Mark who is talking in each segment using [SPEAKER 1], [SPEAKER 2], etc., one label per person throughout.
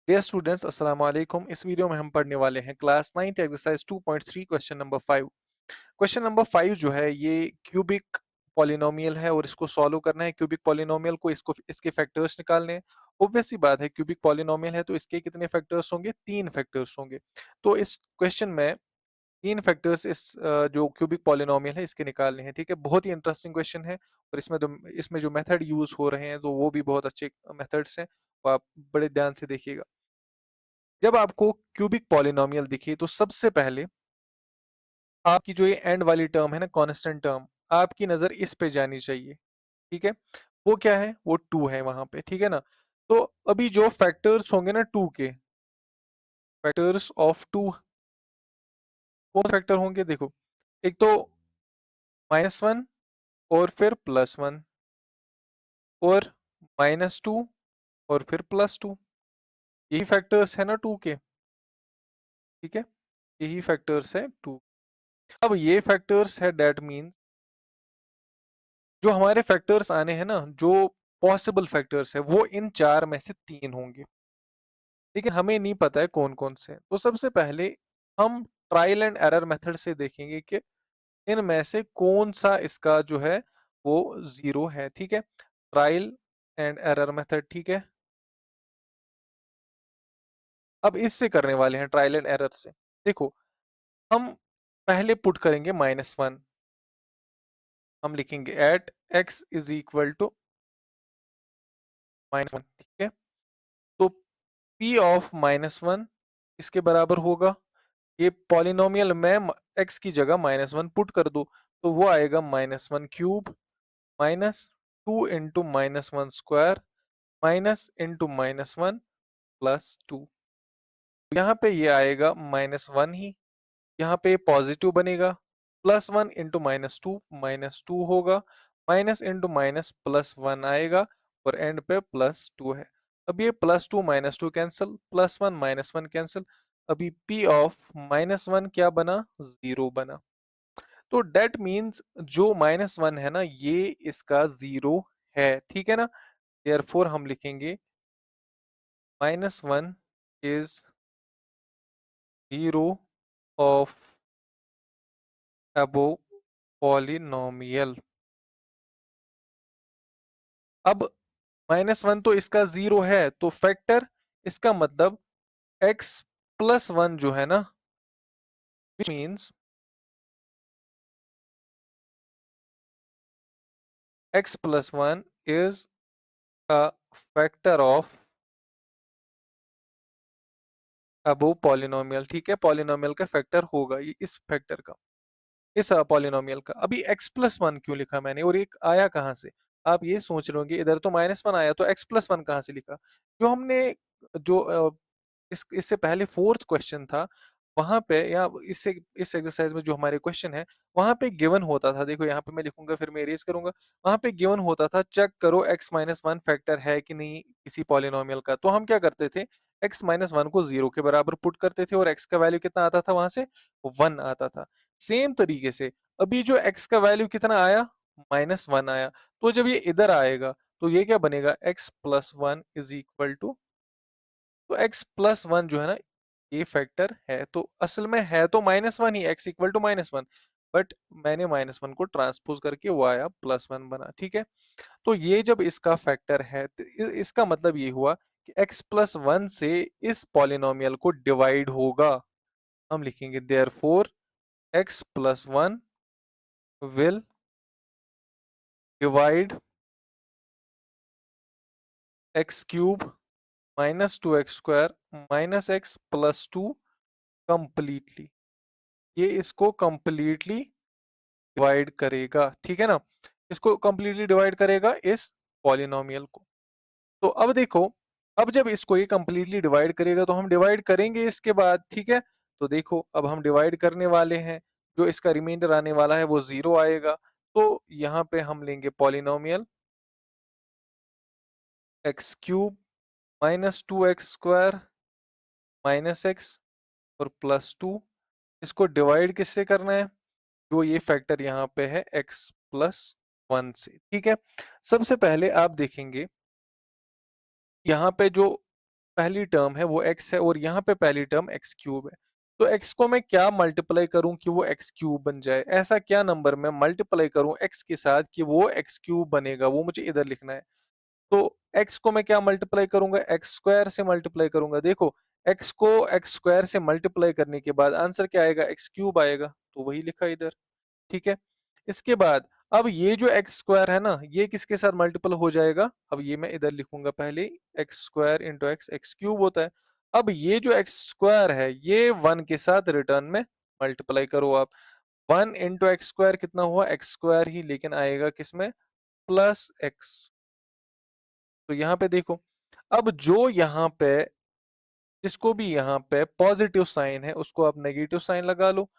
[SPEAKER 1] Dear students अस्सलाम वालेकुम। इस वीडियो में हम पढ़ने वाले हैं class 9th exercise 2.3 question number 5। Question number 5 जो है ये क्यूबिक पॉलिनोमियल है और इसको सॉल्व करना है। क्यूबिक पॉलिनोमियल को इसको इसके फैक्टर्स निकालने हैं। ऑब्वियस सी बात है, क्यूबिक पॉलिनोमियल है तो इसके कितने फैक्टर्स होंगे? 3 फैक्टर्स होंगे। तो इस क्वेश्चन में 3 फैक्टर्स जो क्यूबिक पॉलिनोमियल है इसके निकालने हैं। ठीक है, बहुत ही इंटरेस्टिंग क्वेश्चन है और इसमें जो मेथड यूज हो रहे हैं तो वो भी बहुत अच्छे मेथड्स हैं, तो आप बड़े ध्यान से देखिएगा। जब आपको क्यूबिक पॉलिनोमियल दिखे तो सबसे पहले आपकी जो ये एंड वाली टर्म है ना, कांस्टेंट टर्म, आपकी नजर इस पे जानी चाहिए। ठीक है, वो क्या है? वो 2 है वहां पे। ठीक है ना, तो अभी जो फैक्टर्स होंगे ना 2 के, फैक्टर्स ऑफ 2 कौन फैक्टर होंगे? देखो, एक तो -1 और फिर +1 और -2 और फिर +2, यही फैक्टर्स है ना 2 के। ठीक है, यही फैक्टर्स है 2। अब ये फैक्टर्स है, डेट मीन्स जो हमारे फैक्टर्स आने हैं ना, जो पॉसिबल फैक्टर्स है वो इन 4 में से 3 होंगे, लेकिन हमें नहीं पता है कौन कौन से। तो सबसे पहले हम ट्रायल एंड एरर मेथड से देखेंगे कि इनमें से कौन सा इसका जो है वो 0 है। ठीक है, ट्रायल एंड एरर मेथड। ठीक है, अब इससे करने वाले हैं ट्रायल एंड एरर से। देखो, हम पहले पुट करेंगे -1, हम लिखेंगे at x is equal to -1। ठीक है, तो p ऑफ -1 इसके बराबर होगा, ये पॉलिनोमियल में x की जगह -1 पुट कर दो तो वो आएगा -1³ -2 × -1² -(-1) +2। यहाँ पे ये आएगा -1 ही, यहाँ पे पॉजिटिव बनेगा, +1 × -2 -2 होगा, -(-) आएगा और एंड पे +2 है। अब ये +2 -2 कैंसिल, +1 -1 कैंसिल, अभी p ऑफ -1 क्या बना? 0 बना। तो डेट मीन्स जो -1 है ना, ये इसका 0 है। ठीक है ना, देयरफॉर हम लिखेंगे -1 इज 0 ऑफ अबोव पॉलिनोमियल। अब -1 तो इसका 0 है, तो फैक्टर इसका मतलब x+1 जो है ना, which means x+1 is a factor of above polynomial. ठीक है, पॉलिनोमियल का फैक्टर होगा ये, इस फैक्टर का, इस पॉलिनोमियल का। अभी x+1 क्यों लिखा मैंने और एक आया कहाँ से? आप ये सोच रहे होंगे इधर तो -1 आया तो x+1 कहाँ से लिखा? जो हमने जो इससे पहले 4th क्वेश्चन था, वहां पे या इससे इस एक्सरसाइज में जो हमारे क्वेश्चन है वहां पे गिवन होता था। देखो यहाँ पे मैं लिखूंगा फिर मैं इरेज करूंगा। वहां पे गिवन होता था चेक करो x-1 फैक्टर है कि नहीं किसी पॉलिनोमियल का। तो हम क्या करते थे, x-1 को 0 के बराबर पुट करते थे और x का वैल्यू कितना आता था वहां से? 1 आता था। सेम तरीके से अभी जो x का वैल्यू कितना आया? -1 आया। तो जब ये इधर आएगा तो ये क्या बनेगा? x+1 इज इक्वल टू, तो x+1 जो है ना, ये फैक्टर है। तो असल में है तो -1 ही, x इक्वल टू -1, बट मैंने -1 को ट्रांसपोज करके वो आया +1 बना। ठीक है, तो ये जब इसका फैक्टर है तो इसका मतलब ये हुआ कि x+1 से इस पॉलिनोमियल को डिवाइड होगा। हम लिखेंगे therefore x+1 will divide x³ -2x² -x+2 completely. ये इसको कंप्लीटली डिवाइड करेगा। ठीक है ना, इसको कंप्लीटली डिवाइड करेगा इस पॉलिनोमियल को। तो अब देखो, अब जब इसको ये कंप्लीटली डिवाइड करेगा तो हम डिवाइड करेंगे इसके बाद। ठीक है, तो देखो अब हम डिवाइड करने वाले हैं, जो इसका रिमाइंडर आने वाला है वो 0 आएगा। तो यहाँ पे हम लेंगे पॉलिनोमियल x³ -2x² -x और +2। इसको डिवाइड किससे करना है? जो ये फैक्टर यहाँ पे है x+1 से। ठीक है, सबसे पहले आप देखेंगे यहाँ पे जो पहली टर्म है वो x है और यहाँ पे पहली टर्म x क्यूब है। तो x को मैं क्या मल्टीप्लाई करूं कि वो x क्यूब बन जाए? ऐसा क्या नंबर मैं मल्टीप्लाई करूं x के साथ कि वो x क्यूब बनेगा? वो मुझे इधर लिखना है। तो x को मैं क्या मल्टीप्लाई करूंगा? एक्स स्क्वायर से मल्टीप्लाई करूंगा। देखो, x को एक्स स्क्वायर से मल्टीप्लाई करने के बाद आंसर क्या आएगा? x क्यूब आएगा। तो वही लिखा इधर। ठीक है। इसके बाद अब ये जो एक्स स्क्वायर है ना, ये किसके साथ मल्टीपल हो जाएगा? अब ये मैं इधर लिखूंगा पहले, x square into x, x cube होता है। अब ये जो एक्स स्क्वायर है ये वन के साथ रिटर्न में मल्टीप्लाई करो आप। वन इंटू एक्स स्क्वायर कितना हुआ? एक्स स्क्वायर ही, लेकिन आएगा किसमें? Plus x. तो यहाँ पे देखो, अब जो यहाँ पे जिसको भी यहाँ पे पॉजिटिव साइन है उसको आप नेगेटिव साइन लगा लो।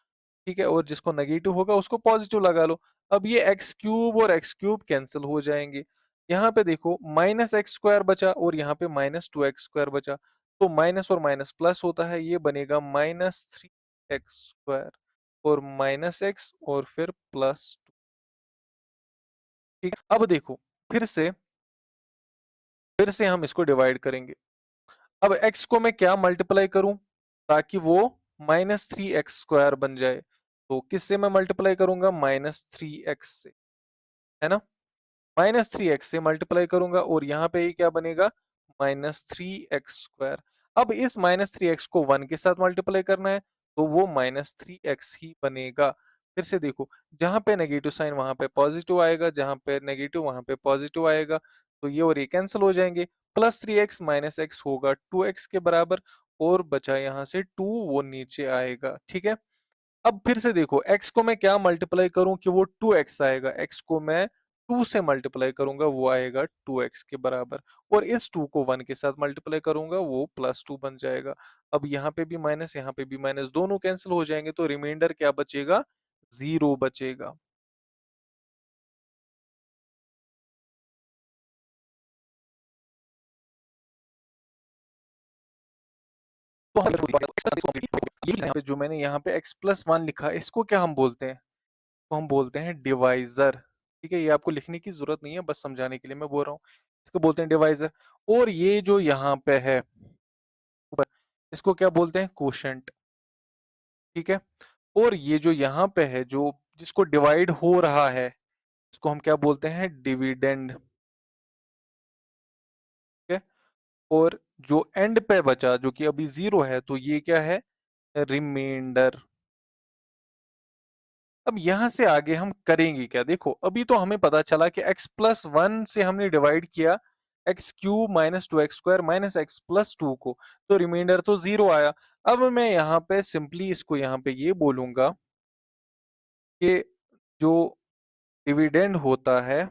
[SPEAKER 1] ठीक है, और जिसको नेगेटिव होगा उसको पॉजिटिव लगा लो। अब ये एक्स क्यूब और एक्स क्यूब कैंसिल हो जाएंगे। यहाँ पे देखो माइनस एक्स स्क्वायर बचा और यहाँ पे माइनस टू एक्स स्क्वायर बचा। तो माइनस और माइनस प्लस होता है, ये बनेगा माइनस थ्री एक्स स्क्वायर और माइनस एक्स और फिर प्लस टू। ठीक है, अब देखो फिर से हम इसको डिवाइड करेंगे। अब x को मैं क्या मल्टीप्लाई करूं ताकि वो माइनस थ्री एक्स स्क्वायर बन जाए? तो किससे मैं मल्टीप्लाई करूंगा? माइनस थ्री एक्स से, है ना? माइनस थ्री एक्स से मल्टीप्लाई करूंगा और यहाँ पे ये क्या बनेगा? Minus three x square. अब इस माइनस थ्री एक्स को वन के साथ मल्टीप्लाई करना है तो वो माइनस थ्री एक्स ही बनेगा। फिर से देखो, जहां पे नेगेटिव साइन वहां पे पॉजिटिव आएगा, जहां पे नेगेटिव वहां पे पॉजिटिव आएगा। तो ये और ये कैंसिल हो जाएंगे। Plus three x minus x होगा टू एक्स के बराबर, और बचा यहाँ से टू, वो नीचे आएगा। ठीक है। अब फिर से देखो, x को मैं क्या मल्टीप्लाई करूं कि वो 2x आएगा? x को मैं 2 से मल्टीप्लाई करूंगा, वो आएगा 2x के बराबर। और इस 2 को 1 के साथ मल्टीप्लाई करूंगा, वो प्लस 2 बन जाएगा। अब यहाँ पे भी माइनस, यहाँ पे भी माइनस, दोनों कैंसिल हो जाएंगे तो रिमाइंडर क्या बचेगा? 0 बचेगा। तो ये यहाँ पे जो मैंने यहाँ पे x प्लस वन लिखा है, इसको क्या हम बोलते हैं? तो हम बोलते हैं डिवाइजर। ठीक है, ये आपको लिखने की जरूरत नहीं है, बस समझाने के लिए मैं बोल रहा हूँ। इसको बोलते हैं डिवाइजर। और ये जो यहाँ पे है ऊपर, इसको क्या बोलते हैं? कोशेंट। ठीक है। और ये जो यहाँ पे है, जो जिसको डिवाइड हो रहा है, इसको हम क्या बोलते हैं? डिविडेंड। ठीक है। और जो एंड पे बचा, जो कि अभी जीरो है, तो ये क्या है? रिमाइंडर। अब यहां से आगे हम करेंगे क्या? देखो, अभी तो हमें पता चला कि x प्लस वन से हमने डिवाइड किया x cube minus two X square minus X plus to को, तो रिमाइंडर तो जीरो आया। अब मैं यहाँ पे सिंपली इसको यहाँ पे ये बोलूंगा कि जो डिविडेंड होता है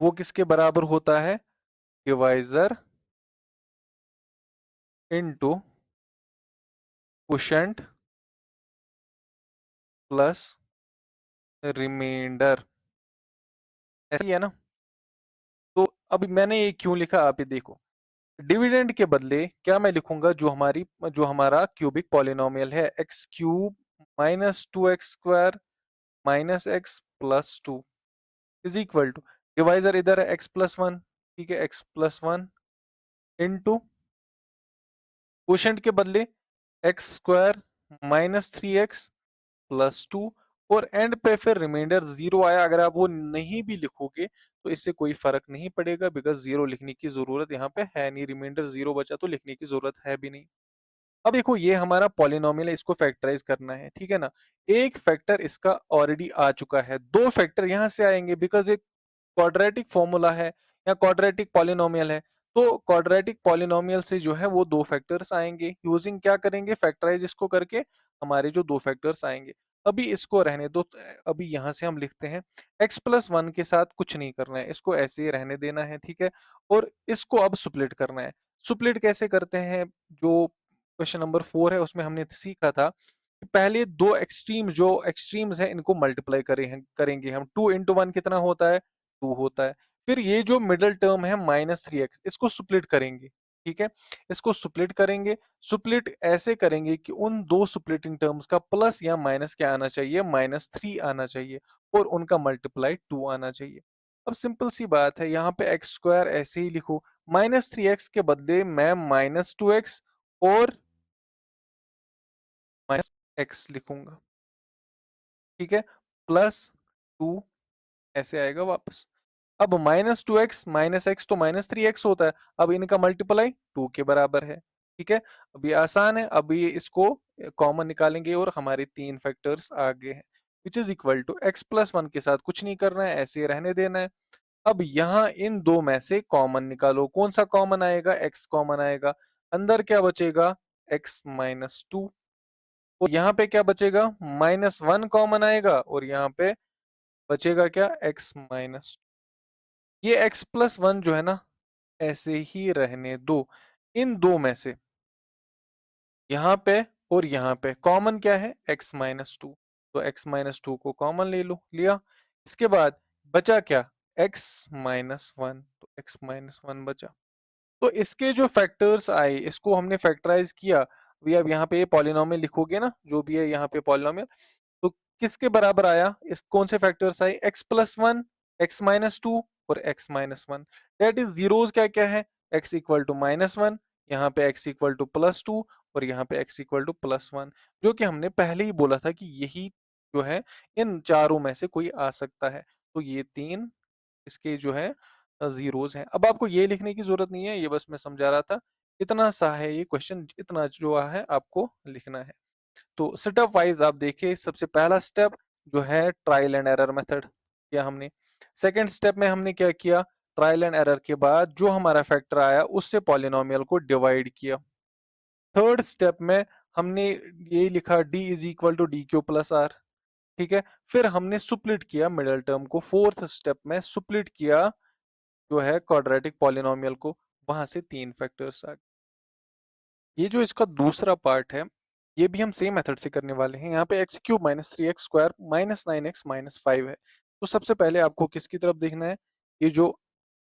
[SPEAKER 1] वो किसके बराबर होता है? Divisor into quotient plus remainder. ऐसे ही है ना? तो अभी मैंने ये क्यों लिखा, आप ये देखो। डिविडेंड के बदले क्या मैं लिखूंगा? जो हमारा क्यूबिक पॉलिनोमियल है, X cube minus two X square minus X plus two is equal to, divisor इधर है एक्स प्लस वन। ठीक है, X plus one into quotient के बदले X square minus three X plus two, और end पे फिर रिमाइंडर जीरो आया। अगर आप वो नहीं भी लिखोगे तो इससे कोई फर्क नहीं पड़ेगा, बिकॉज जीरो लिखने की जरूरत यहाँ पे है नहीं, रिमाइंडर जीरो बचा तो लिखने की जरूरत है भी नहीं। अब देखो, ये हमारा पॉलिनोमियल है, इसको फैक्टराइज करना है। ठीक है ना? एक फैक्टर इसका ऑलरेडी आ चुका है, दो फैक्टर यहां से आएंगे, बिकॉज एक क्वाड्रेटिक फॉर्मूला है या क्वाड्रेटिक पॉलिनोमियल है। तो क्वाड्रेटिक पॉलिनोमियल से जो है वो दो फैक्टर्स आएंगे। यूजिंग क्या करेंगे? फैक्टराइज इसको करके हमारे जो दो फैक्टर्स आएंगे। अभी इसको रहने दो। अभी यहां से हम लिखते हैं x प्लस वन के साथ कुछ नहीं करना है, इसको ऐसे ही रहने देना है। ठीक है। और इसको अब सुप्लिट करना है। सुप्लिट कैसे करते हैं? जो क्वेश्चन नंबर 4 है उसमें हमने सीखा था कि पहले दो एक्सट्रीम, जो एक्सट्रीम्स हैं, इनको मल्टीप्लाई करेंगे हम। टू इंटू वन कितना होता है? टू होता है। फिर ये जो मिडल टर्म है माइनस थ्री एक्स, इसको सुप्लिट करेंगे। ठीक है। इसको सुप्लिट करेंगे। सुप्लिट ऐसे करेंगे कि उन दो सुप्लिटिंग टर्म्स का प्लस या माइनस क्या आना चाहिए? माइनस थ्री आना चाहिए, और उनका मल्टीप्लाई टू आना चाहिए। अब सिंपल सी बात है, यहाँ पे एक्स स्क्वायर ऐसे ही लिखो, -3x के बदले मैं -2x और -x लिखूंगा, ठीक है, +2 ऐसे आएगा वापस। अब -2x -x तो -3x होता है, अब इनका मल्टीप्लाई 2 के बराबर है, ठीक है। अब ये आसान है, अब ये इसको कॉमन निकालेंगे और हमारे 3 फैक्टर्स आगे हैं, which is equal to x+1 के साथ कुछ नहीं करना है, ऐसे रहने देना है। अब यहाँ इन दो में से कॉमन निकालो, कौन सा कॉमन आएगा, x कॉमन आएगा, अंदर क्या बचेगा, x-2, और यहाँ पे क्या बचेगा, -1 कॉमन आएगा और यहाँ पे बचेगा क्या, x-, ये x+1 जो है ना ऐसे ही रहने दो, इन दो में से यहाँ पे और यहाँ पे कॉमन क्या है, x-2, तो x-2 को कॉमन ले लो, लिया, इसके बाद बचा क्या, x-1, तो x-1 बचा। तो इसके जो फैक्टर्स आए इसको हमने फैक्टराइज किया, अभी अब यहाँ पे पॉलिनोमियल लिखोगे ना, जो भी है यहाँ पे पॉलिनोमियल, तो किसके बराबर आया, इस कौन से फैक्टर्स आए, x+1, x-2 और x-1, दैट इज जीरोज क्या क्या है, x=-1, यहाँ पे x=+2 और यहाँ पे x=+1, जो कि हमने पहले ही बोला था कि यही जो है इन चारों में से कोई आ सकता है। तो ये 3 इसके जो है जीरोज हैं। अब आपको ये लिखने की जरूरत नहीं है, ये बस मैं समझा रहा था, इतना सा है ये क्वेश्चन, इतना जो है आपको लिखना है। तो स्टेप वाइज आप देखिए, सबसे पहला स्टेप जो है ट्रायल एंड एरर मेथड किया हमने, सेकंड स्टेप में हमने क्या किया, ट्रायल एंड एरर के बाद जो हमारा फैक्टर आया उससे पॉलिनोमियल को डिवाइड किया। थर्ड स्टेप में हमने ये लिखा d=dq+r, ठीक है, फिर हमने सुप्लिट किया मिडिल टर्म को, फोर्थ स्टेप में सुप्लिट किया जो है क्वाड्रेटिक पॉलिनोमियल को, वहां से 3 फैक्टर्स आ गए। ये जो इसका दूसरा पार्ट है ये भी हम सेम मेथड से करने वाले हैं, यहाँ पे x³ -3x² -9x -5 है। तो सबसे पहले आपको किसकी तरफ देखना है, ये जो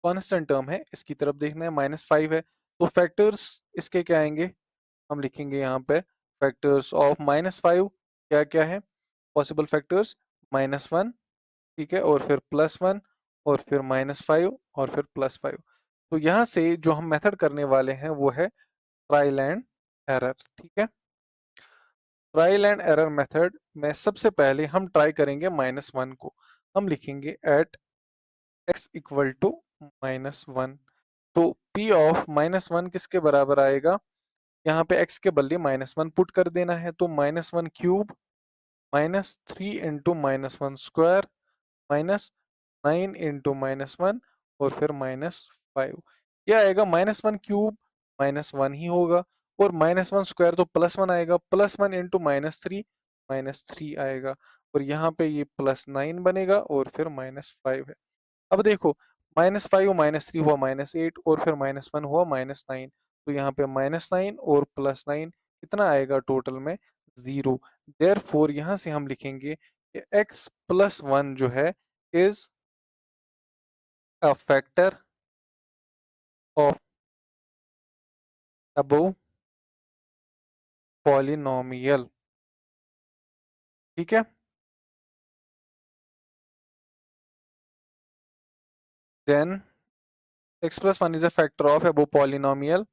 [SPEAKER 1] कांस्टेंट टर्म है इसकी तरफ देखना है, -5 है, तो फैक्टर्स इसके क्या आएंगे, हम लिखेंगे यहाँ पे फैक्टर्स ऑफ -5 क्या क्या है, पॉसिबल फैक्टर्स -1, ठीक है, और फिर +1 और फिर -5 और फिर +5। तो यहाँ से जो हम मेथड करने वाले हैं वो है ट्रायल एंड एरर, ठीक है। ट्रायल एंड एरर मेथड में सबसे पहले हम ट्राई करेंगे -1 को, हम लिखेंगे एट x=-1, तो p ऑफ -1 किसके बराबर आएगा, यहाँ पे x के बदले -1 पुट कर देना है, तो -1³ -3 इंटू -1 स्क्वायर -9 इंटू -1 और फिर -5, क्या आएगा, -1³ -1 ही होगा, और -1 स्क्वायर तो +1 आएगा, +1 इंटू -3 -3 आएगा, और यहाँ पे ये +9 बनेगा और फिर -5 है। अब देखो -5 -3 हुआ -8 और फिर -1 हुआ -9, तो यहाँ पे -9 और +9 कितना आएगा टोटल में, 0। देयरफॉर यहाँ से हम लिखेंगे कि x+1 जो है is a factor of above polynomial, ठीक है। Then x+1 is a factor of above polynomial,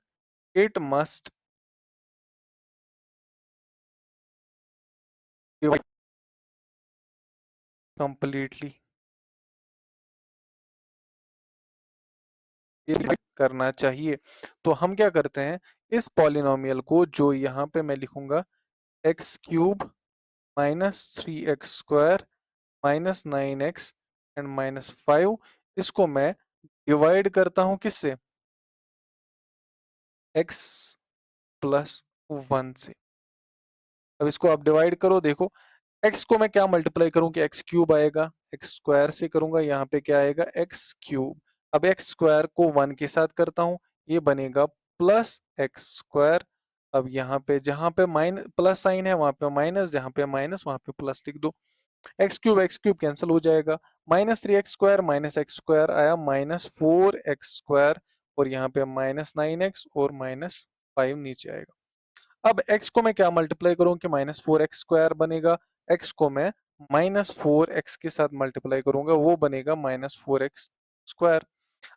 [SPEAKER 1] it must divide completely, ये करना चाहिए। तो हम क्या करते हैं, इस पॉलिनोमियल को जो यहाँ पे मैं लिखूंगा x³ -3x² -9x एंड -5, इसको मैं डिवाइड करता हूं किससे, x+1 से। अब इसको आप डिवाइड करो, देखो x को मैं क्या मल्टीप्लाई करूं कि x³ आएगा, x² से करूंगा, यहाँ पे क्या आएगा x³, अब x² को 1 के साथ करता हूं, ये बनेगा +x², अब यहाँ पे जहां पे माइनस प्लस साइन है वहां पे माइनस, जहां पे माइनस वहां पे प्लस लिख दो, x³ कैंसिल हो जाएगा, -3x² -x² आया -4x² और यहाँ पे -9x और -5 नीचे आएगा। अब x को मैं क्या मल्टीप्लाई करूं कि -4x² बनेगा, x को मैं -4x के साथ मल्टीप्लाई करूंगा, वो बनेगा -4x²।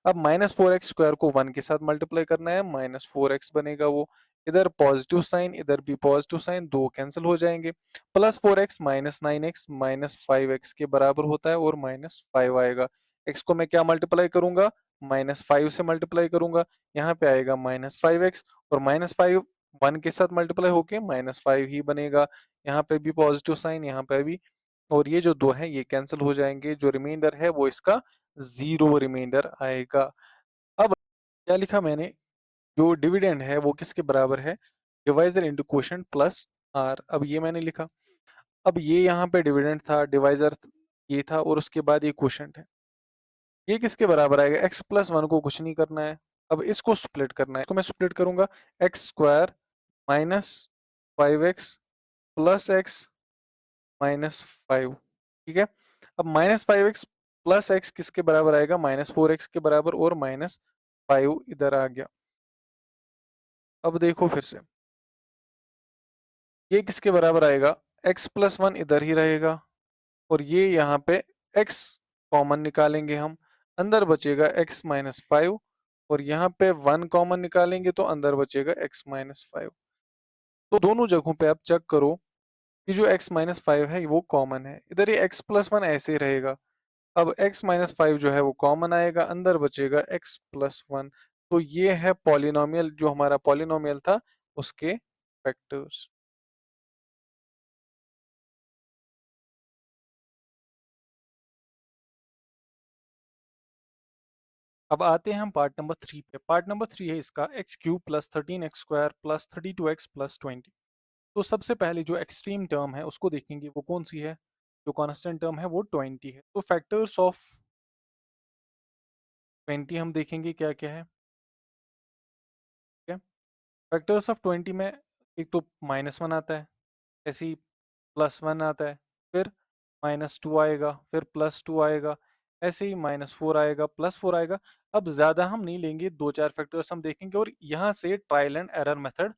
[SPEAKER 1] अब -4x² को 1 के साथ मल्टीप्लाई करना है, -4x बनेगा वो। इधर पॉजिटिव साइन, इधर भी पॉजिटिव साइन, दो कैंसिल हो जाएंगे। +4x -9x -5x के बराबर होता है और -5 आएगा। x को मैं क्या मल्टीप्लाई करूंगा, -5 से मल्टीप्लाई करूंगा, यहाँ पे आएगा -5x, और -5 1 के साथ मल्टीप्लाई होके -5 ही बनेगा। यहाँ पे भी पॉजिटिव साइन, यहाँ पे भी, और ये जो दो है ये कैंसिल हो जाएंगे। जो रिमाइंडर है वो इसका 0 रिमाइंडर आएगा। अब क्या लिखा मैंने, जो डिविडेंड है वो किसके बराबर है, divisor into quotient plus R. अब ये मैंने लिखा। अब ये यहाँ पे डिविडेंड था, डिवाइजर ये था, और उसके बाद ये क्वोशिएंट है। ये किसके बराबर आएगा, x+1 को कुछ नहीं करना है, अब इसको स्प्लिट करना है। इसको मैं स्प्लिट करूंगा, x² -5x प्लस x -5, ठीक है। अब -5x प्लस x किसके बराबर आएगा, -4x के बराबर, और -5 इधर आ गया। अब देखो फिर से, ये किसके बराबर आएगा, x+1 इधर ही रहेगा, और ये यहाँ पे x कॉमन निकालेंगे हम, अंदर बचेगा x-5, और यहाँ पे 1 कॉमन निकालेंगे तो अंदर बचेगा x-5। तो दोनों जगहों पे आप चेक करो कि जो x-5 है वो कॉमन है, इधर ये x+1 ऐसे ही रहेगा। अब x-5 जो है वो कॉमन आएगा, अंदर बचेगा x+1। तो ये है पॉलिनोमियल, जो हमारा पॉलिनोमियल था उसके फैक्टर्स। अब आते हैं हम पार्ट नंबर 3 पे। पार्ट नंबर 3 है इसका x³ + 13x² + 32x + 20। तो सबसे पहले जो एक्सट्रीम टर्म है उसको देखेंगे, वो कौन सी है, जो कांस्टेंट टर्म है वो 20 है। तो फैक्टर्स ऑफ 20 हम देखेंगे क्या क्या है, ठीक है। फैक्टर्स ऑफ 20 में एक तो -1 आता है, ऐसे ही +1 आता है, फिर -2 आएगा, फिर +2 आएगा, ऐसे ही -4 आएगा, +4 आएगा। अब ज़्यादा हम नहीं लेंगे, 2-4 फैक्टर्स हम देखेंगे और यहाँ से ट्रायल एंड एरर मेथड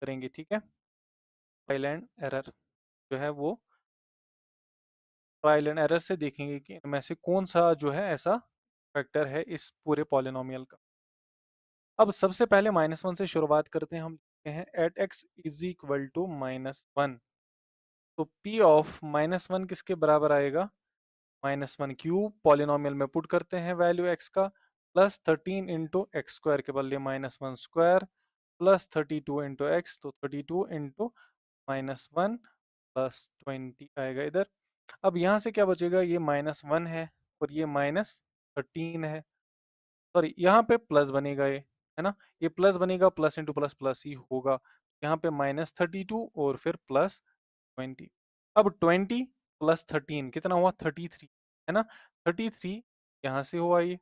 [SPEAKER 1] करेंगे, ठीक है। ट्रायल एंड एरर जो है वो ट्रायल एंड एरर से देखेंगे कि इनमें से कौन सा जो है ऐसा फैक्टर है इस पूरे पॉलिनोमियल का। अब सबसे पहले -1 से शुरुआत करते हैं, हम लिखते हैं at x is equal to -1। तो p ऑफ -1 किसके बराबर आएगा, -1³ पॉलिनोमियल में पुट करते हैं वैल्यू x का, प्लस 13 इंटू एक्स स्क्वायर के बदले -1² प्लस 32 इंटू एक्स, तो 32 इंटू -1 प्लस 20 आएगा इधर। अब यहाँ से क्या बचेगा, ये -1 है और ये -13 है, सॉरी यहाँ पे प्लस बनेगा ये, है ना, ये प्लस बनेगा, प्लस इंटू प्लस प्लस ही होगा। यहाँ पे -32 और फिर +20। अब 20 प्लस 13 कितना हुआ, 33, है ना। 33 यहाँ से हुआ ये,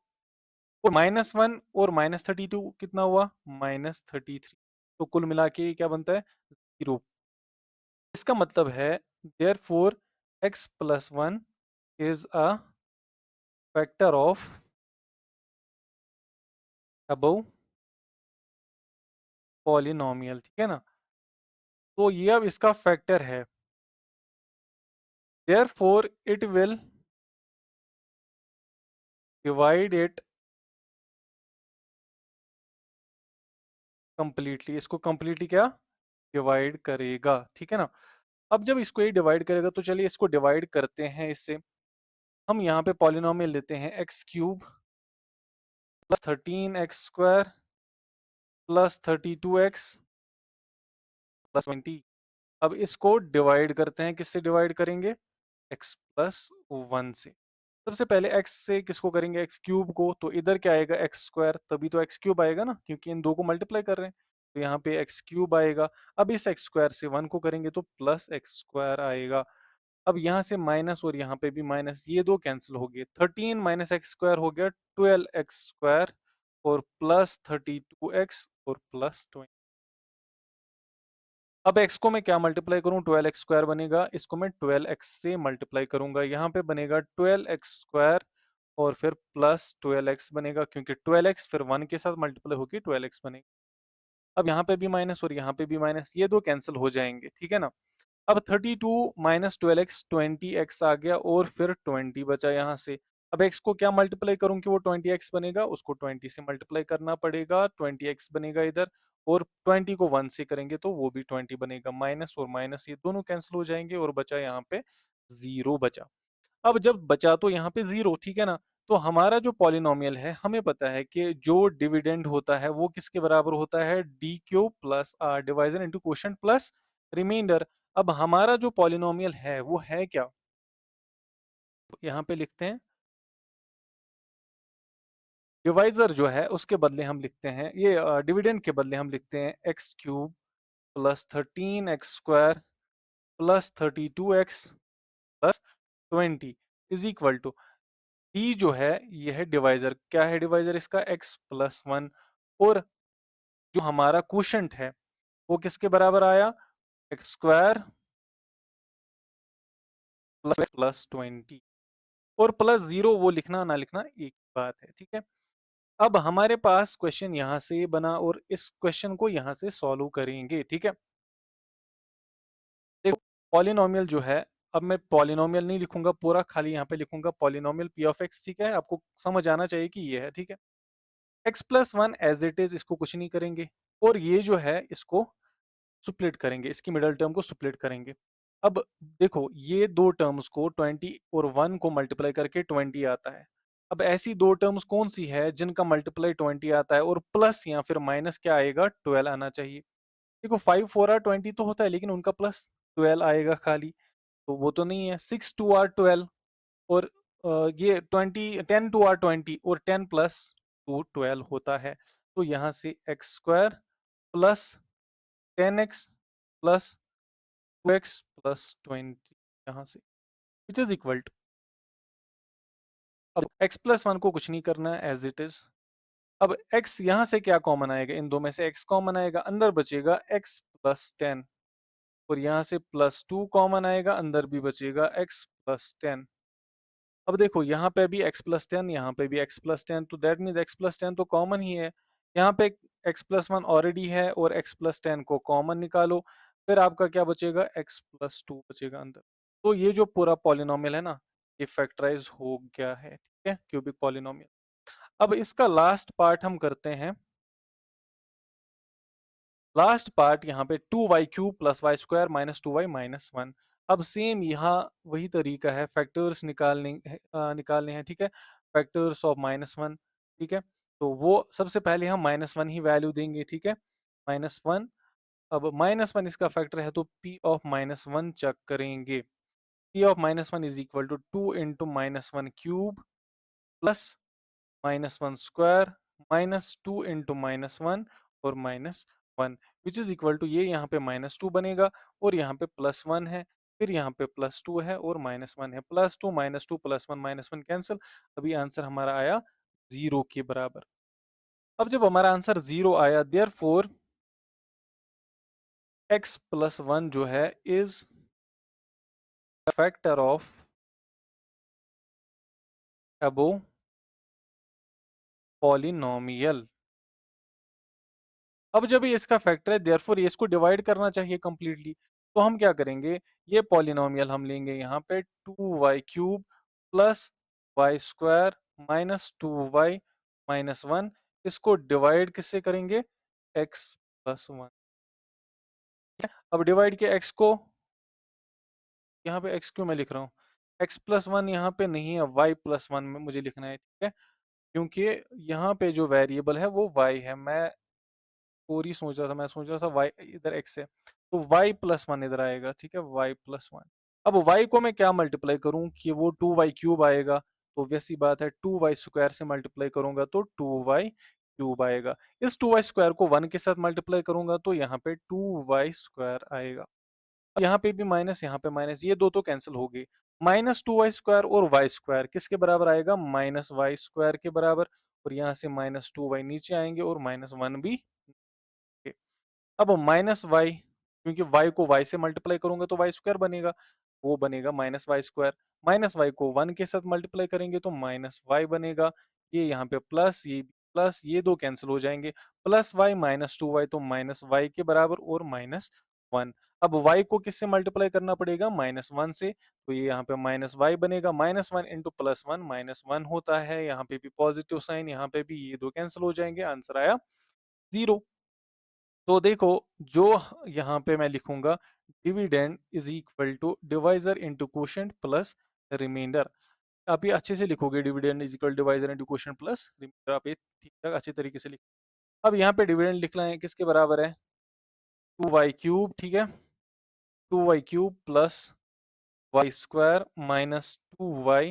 [SPEAKER 1] और -1 और -32 कितना हुआ, -33। तो कुल मिला के ये क्या बनता है, 0। इसका मतलब है therefore x+1 is a factor of above polynomial, ठीक है ना। तो ये अब इसका फैक्टर है, therefore it will divide it completely, इसको completely क्या डिवाइड करेगा, ठीक है ना। अब जब इसको ये डिवाइड करेगा तो चलिए इसको डिवाइड करते हैं इससे। हम यहाँ पे पॉलिनोमियल लेते हैं x³ plus 13x² plus 32x plus 20। अब इसको डिवाइड करते हैं, किससे डिवाइड करेंगे, x+1 से। सबसे पहले x से किसको करेंगे, x³ को, तो इधर क्या आएगा, x², तभी तो x³ आएगा ना, क्योंकि इन दो को मल्टीप्लाई कर रहे हैं। तो यहाँ पे x³ आएगा। अब इस x² से 1 को करेंगे तो प्लस x² आएगा। अब यहाँ से माइनस और यहाँ पे भी माइनस, ये दो कैंसिल हो गए, 13 माइनस x² हो गया 12x² और प्लस 32x और प्लस 20। अब x को मैं क्या मल्टीप्लाई करूं, 12x² बनेगा, इसको मैं 12x से मल्टीप्लाई करूंगा, यहाँ पे बनेगा 12x² और फिर प्लस 12x बनेगा, क्योंकि 12x फिर 1 के साथ मल्टीप्लाई होकर 12x बनेगा। अब यहाँ पे भी माइनस और यहाँ पे भी माइनस, ये दो कैंसिल हो जाएंगे, ठीक है ना। अब 32 माइनस 12x 20x आ गया और फिर 20 बचा यहाँ से। अब x को क्या मल्टीप्लाई करूँ कि वो 20x बनेगा, उसको 20 से मल्टीप्लाई करना पड़ेगा, 20x बनेगा इधर, और 20 को 1 से करेंगे तो वो भी 20 बनेगा। माइनस और माइनस ये दोनों कैंसिल हो जाएंगे और बचा यहाँ पे 0 बचा। अब जब बचा तो यहाँ पे 0, ठीक है ना? तो हमारा जो पॉलिनोमियल है, हमें पता है कि जो डिविडेंड होता है वो किसके बराबर होता है, D cube plus R divisor into quotient plus remainder. अब हमारा जो पॉलिनोमियल है वो है क्या, यहाँ पे लिखते हैं डिवाइजर जो है उसके बदले हम लिखते हैं, ये डिविडेंड के बदले हम लिखते हैं x cube plus 13x² plus 32x plus 20 is equal to E जो है ये है डिवाइजर। क्या है डिवाइजर इसका, x प्लस 1, और जो हमारा क्वोशिएंट है वो किसके बराबर आया, x² प्लस 20, और प्लस 0 वो लिखना ना लिखना एक ही बात है, ठीक है। अब हमारे पास क्वेश्चन यहाँ से बना और इस क्वेश्चन को यहाँ से सॉल्व करेंगे, ठीक है। देखो पॉलिनोमियल जो है, अब मैं पॉलिनोमियल नहीं लिखूंगा पूरा, खाली यहाँ पे लिखूंगा पॉलिनोमियल पी ऑफ एक्स, ठीक है। आपको समझ आना चाहिए कि ये है, ठीक है। X plus one as it is, इसको कुछ नहीं करेंगे, और ये जो है इसको सुप्लेट करेंगे, इसकी मिडल टर्म को सुप्लेट करेंगे। अब देखो ये दो टर्म्स को 20 और 1 को मल्टीप्लाई करके 20 आता है। अब ऐसी दो टर्म्स कौन सी है जिनका मल्टीप्लाई 20 आता है और प्लस या फिर माइनस क्या आएगा, 12 आना चाहिए। देखो 5 4 आर 20 तो होता है, लेकिन उनका प्लस 12 आएगा खाली, तो वो तो नहीं है। 6 2 आर 12, और ये 20 10 2 आर 20, और 10 प्लस 2 12 होता है। तो यहाँ से x² plus 10x plus 2x plus 20 यहाँ से, विच इज इक्वल टू, अब x प्लस 1 को कुछ नहीं करना है एज इट इज। अब x यहाँ से क्या कॉमन आएगा, इन दो में से x कॉमन आएगा, अंदर बचेगा x प्लस 10, और यहाँ से प्लस 2 कॉमन आएगा, अंदर भी बचेगा x प्लस 10। अब देखो यहाँ पे भी x प्लस 10, यहाँ पे भी x प्लस 10, तो दैट मीन्स x प्लस 10 तो कॉमन ही है। यहाँ पे x प्लस 1 ऑलरेडी है और x प्लस 10 को कॉमन निकालो, फिर आपका क्या बचेगा, x प्लस 2 बचेगा अंदर। तो ये जो पूरा पॉलिनोमियल है ना, ये फैक्टराइज हो गया है, ठीक है, क्यूबिक पॉलिनोमियल। अब इसका लास्ट पार्ट हम करते हैं। लास्ट पार्ट यहाँ पे 2y³ plus y² minus 2y minus 1। अब सेम यहाँ वही तरीका है, फैक्टर्स निकालने हैं, ठीक है। फैक्टर्स ऑफ -1, ठीक है। तो वो सबसे पहले हम -1 ही वैल्यू देंगे, ठीक है, -1। अब -1 इसका फैक्टर है तो p ऑफ -1 चेक करेंगे। p of -1 is equal to 2 into -1³ plus -1² minus 2 into -1 और -1, विच इज इक्वल टू, ये यहाँ पे -2 बनेगा और यहाँ पे +1 है, फिर यहाँ पे +2 है और -1 है। +2 -2 +1 -1 कैंसिल, अभी आंसर हमारा आया 0 के बराबर। अब जब हमारा आंसर 0 आया, देयर फोर x प्लस 1 जो है is factor of above polynomial. अब जब ये इसका फैक्टर है, देयरफॉर ये इसको डिवाइड करना चाहिए कंप्लीटली। तो हम क्या करेंगे, ये पॉलिनोमियल हम लेंगे यहाँ पे 2y³ plus y² minus 2y minus 1, इसको डिवाइड किससे करेंगे, x प्लस 1। अब डिवाइड के x को, यहाँ पे x क्यों मैं लिख रहा हूँ, x प्लस 1 यहाँ पे नहीं है, y प्लस 1 में मुझे लिखना है, ठीक है। क्योंकि यहाँ पे जो वेरिएबल है वो y है, मैं पूरी सोच रहा था, मैं सोच रहा था y इधर x है, तो y प्लस 1 इधर आएगा, ठीक है, y प्लस 1। अब y को मैं क्या मल्टीप्लाई करूं कि वो 2y³ आएगा, तो वैसी बात है 2y² से मल्टीप्लाई करूंगा तो 2y³ आएगा। इस 2y² को 1 के साथ मल्टीप्लाई करूंगा तो यहाँ पे 2y² आएगा। यहाँ पे भी माइनस, यहाँ पे माइनस, ये दो तो कैंसिल हो गए। -2y² और y² किसके बराबर आएगा, -y² के बराबर, और यहाँ से -2y नीचे आएंगे और -1 भी। अब -y, क्योंकि y को y से मल्टीप्लाई करूंगा तो y² बनेगा, वो बनेगा -y²। -y को 1 के साथ मल्टीप्लाई करेंगे तो -y बनेगा। ये यहाँ पे प्लस, ये प्लस, ये दो कैंसिल हो जाएंगे। +y -2y तो -y के बराबर और -1 1। अब y को किससे मल्टीप्लाई करना पड़ेगा? -1 से, तो ये यहाँ पे -y बनेगा। -1 इंटू +1 -1 होता है, यहाँ पे भी पॉजिटिव साइन, यहाँ पे भी, ये 2 कैंसल हो जाएँगे, आंसर आया 0। तो देखो, जो यहाँ पे मैं लिखूँगा, dividend is equal to divisor into quotient plus remainder. आप ये अच्छे से लिखोगे, dividend is equal divisor into quotient plus remainder, आप ये ठीक-ठाक अच्छे तरीके से लिख। अब यहाँ पे डिविडेंड लिखना है, किसके बराबर है? 2y क्यूब, ठीक है? 2y cube plus y square minus 2y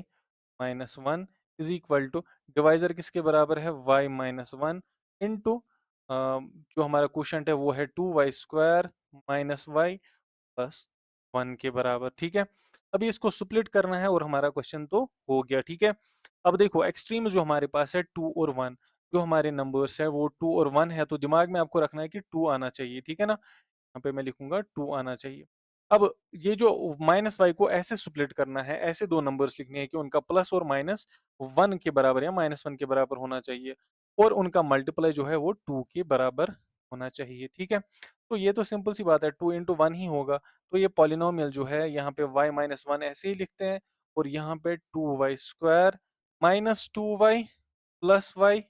[SPEAKER 1] minus 1 is equal to, divisor किसके बराबर है? y माइनस 1 इंटू जो हमारा क्वोशिएंट है वो है 2y square minus Y plus 1 के बराबर, ठीक है? अभी इसको स्प्लिट करना है और हमारा क्वेश्चन तो हो गया, ठीक है? अब देखो, एक्सट्रीम जो हमारे पास है 2 और 1, जो हमारे नंबर्स है वो 2 और 1 है, तो दिमाग में आपको रखना है कि 2 आना चाहिए, ठीक है ना? यहाँ पे मैं लिखूंगा 2 आना चाहिए। अब ये जो माइनस वाई को ऐसे स्प्लिट करना है, ऐसे दो नंबर्स लिखने हैं कि उनका प्लस और माइनस 1 के बराबर या -1 के बराबर होना चाहिए, और उनका मल्टीप्लाई जो है वो 2 के बराबर होना चाहिए, ठीक है? तो ये तो सिंपल सी बात है, 2 इंटू 1 ही होगा। तो ये पॉलिनोमियल जो है, यहाँ पे y माइनस 1 ऐसे ही लिखते हैं, और यहाँ पे 2y square minus 2y plus y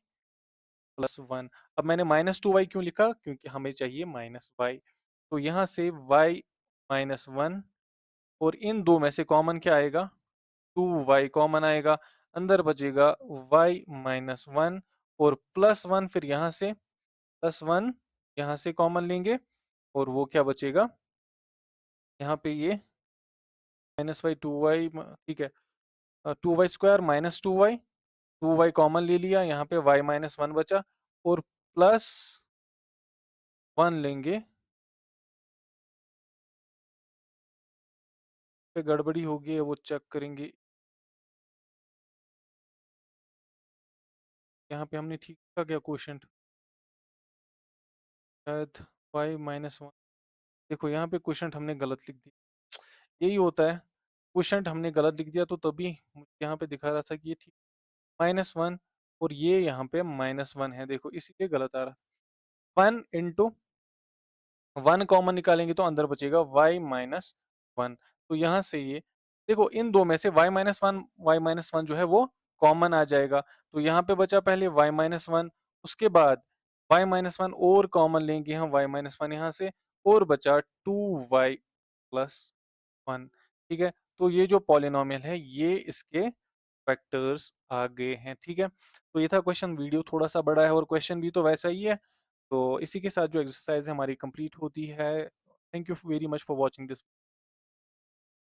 [SPEAKER 1] plus 1। अब मैंने -2y क्यों लिखा? क्योंकि हमें चाहिए -y। तो यहाँ से y माइनस 1, और इन 2 में से कॉमन क्या आएगा? 2y कॉमन आएगा। अंदर बचेगा y माइनस 1 और प्लस 1, फिर यहाँ से प्लस 1 यहाँ से कॉमन लेंगे, और वो क्या बचेगा? यहाँ पे ये -y 2y ठीक है, 2y square minus 2y, 2y common ले लिया, यहाँ पे y माइनस 1 बचा, और प्लस 1 लेंगे, पे गड़बड़ी होगी है वो चेक करेंगे। यहाँ पे हमने ठीक था क्या क्वोशिएंट? शायद y माइनस 1, देखो यहाँ पे क्वोशिएंट हमने गलत लिख दिया। यही होता है, क्वोशिएंट हमने गलत लिख दिया, तो तभी मुझे यहाँ पे दिखा रहा था कि ये ठीक -1, और ये यहाँ पे -1 है, देखो इसीलिए गलत आ रहा है। 1 इंटू 1 कॉमन निकालेंगे तो अंदर बचेगा y माइनस 1। तो यहाँ से ये देखो, इन दो में से y माइनस 1 जो है वो कॉमन आ जाएगा। तो यहाँ पे बचा पहले y माइनस 1, उसके बाद y माइनस 1 और कॉमन लेंगे हम, y माइनस 1 यहाँ से, और बचा 2y प्लस 1, ठीक है? तो ये जो पॉलिनोमियल है, ये इसके फैक्टर्स आ गए हैं, ठीक है? तो ये था क्वेश्चन। वीडियो थोड़ा-सा बड़ा है और क्वेश्चन भी तो वैसा ही है। तो इसी के साथ जो एक्सरसाइज़ है हमारी कंप्लीट होती है। Thank you very much for watching this.